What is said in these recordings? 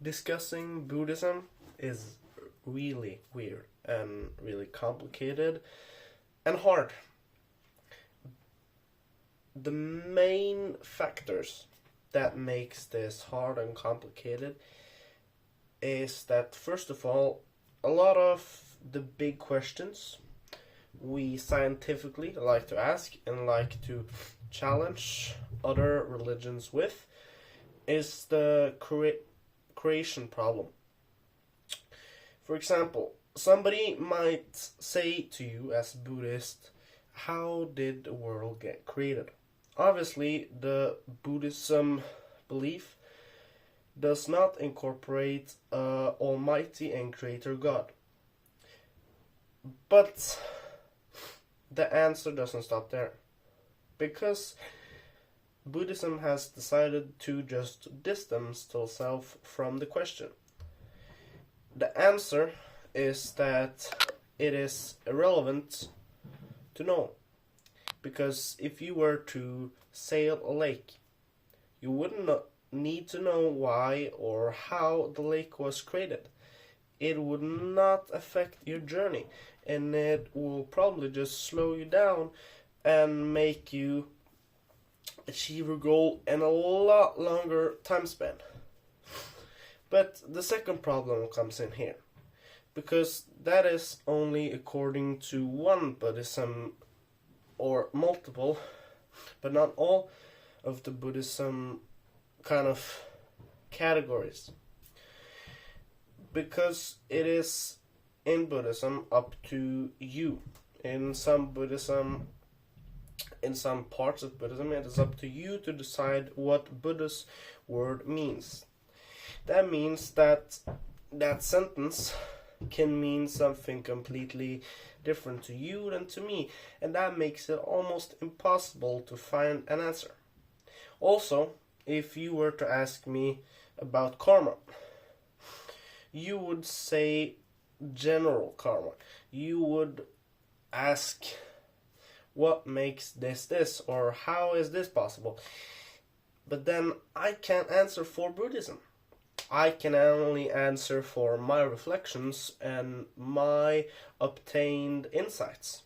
Discussing Buddhism is really weird and really complicated and hard. The main factors that makes this hard and complicated is that, first of all, a lot of the big questions we scientifically like to ask and like to challenge other religions with is the creation problem. For example, somebody might say to you as a Buddhist, how did the world get created? Obviously, the Buddhism belief does not incorporate Almighty and Creator God. But the answer doesn't stop there, because Buddhism has decided to just distance itself from the question. The answer is that it is irrelevant to know, because if you were to sail a lake, you wouldn't need to know why or how the lake was created. It would not affect your journey, and it will probably just slow you down and make you achieve your goal in a lot longer time span. But the second problem comes in here, because that is only according to one Buddhism, or multiple, but not all of the Buddhism kind of categories. Because it is in Buddhism up to you. In some parts of Buddhism, it is up to you to decide what Buddha's word means. That means that that sentence can mean something completely different to you than to me, and that makes it almost impossible to find an answer. Also, if you were to ask me about karma, you would say general karma. You would ask, what makes this, or how is this possible? But then I can't answer for Buddhism. I can only answer for my reflections and my obtained insights.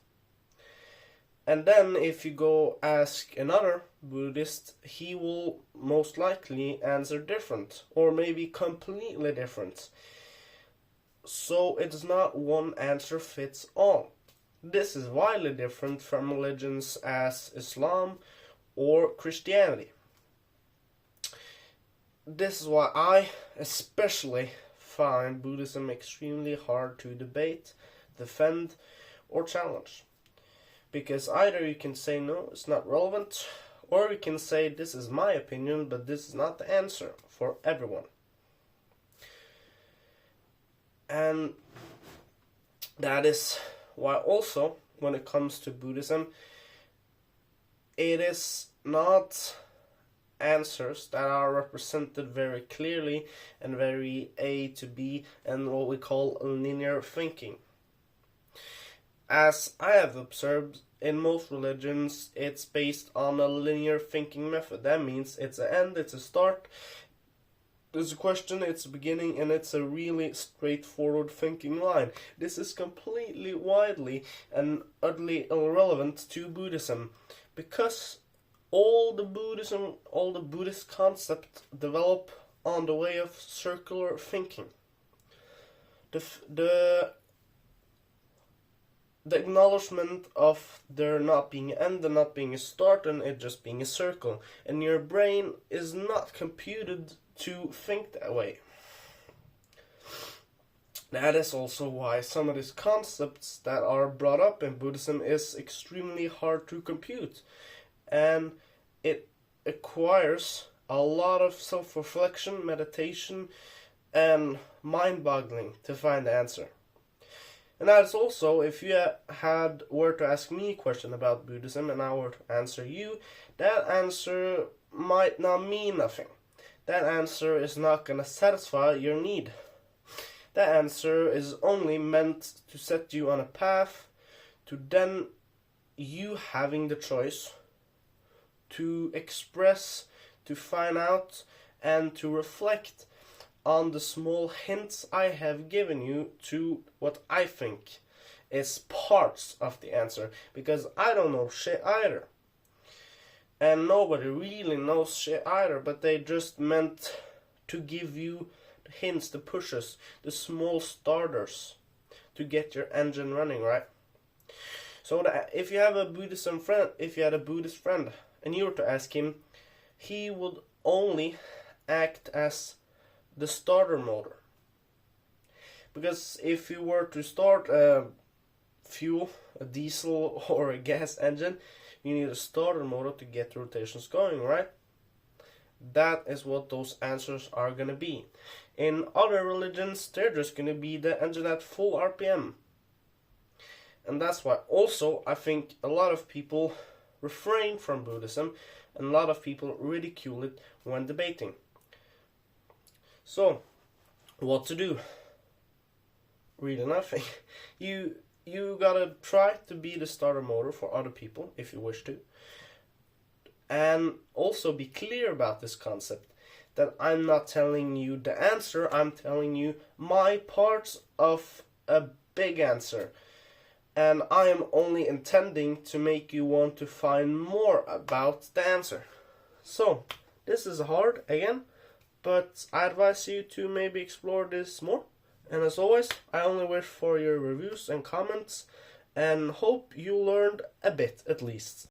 And then if you go ask another Buddhist, he will most likely answer different, or maybe completely different. So it's not one answer fits all. This is widely different from religions as Islam or Christianity. This is why I especially find Buddhism extremely hard to debate, defend, or challenge. Because either you can say no, it's not relevant, or you can say this is my opinion, but this is not the answer for everyone. And that is why also, when it comes to Buddhism, it is not answers that are represented very clearly and very A to B and what we call linear thinking. As I have observed, in most religions, it's based on a linear thinking method. That means it's an end, it's a start, there's a question, it's a beginning, and it's a really straightforward thinking line. This is completely widely and utterly irrelevant to Buddhism, because all the Buddhist concepts develop on the way of circular thinking. The acknowledgement of there not being an end, there not being a start, and it just being a circle. And your brain is not computed to think that way. That is also why some of these concepts that are brought up in Buddhism is extremely hard to compute. And it requires a lot of self-reflection, meditation, and mind-boggling to find the answer. And that is also, if you were to ask me a question about Buddhism and I were to answer you, that answer might not mean nothing. That answer is not going to satisfy your need. That answer is only meant to set you on a path to then you having the choice to express, to find out, and to reflect on the small hints I have given you to what I think is parts of the answer, because I don't know shit either. And nobody really knows shit either, but they just meant to give you the hints, the pushes, the small starters to get your engine running, right? So if you have a Buddhism friend, if you had a Buddhist friend, and you were to ask him, he would only act as the starter motor. Because if you were to start a fuel, a diesel or a gas engine, you need a starter motor to get the rotations going, right? That is what those answers are gonna be. In other religions, they're just gonna be the engine at full RPM. And that's why also I think a lot of people refrain from Buddhism and a lot of people ridicule it when debating. So, what to do? Really nothing. You gotta try to be the starter motor for other people if you wish to. And also be clear about this concept, that I'm not telling you the answer, I'm telling you my parts of a big answer. And I am only intending to make you want to find more about the answer. So, this is hard again, but I advise you to maybe explore this more. And as always, I only wish for your reviews and comments, and hope you learned a bit at least.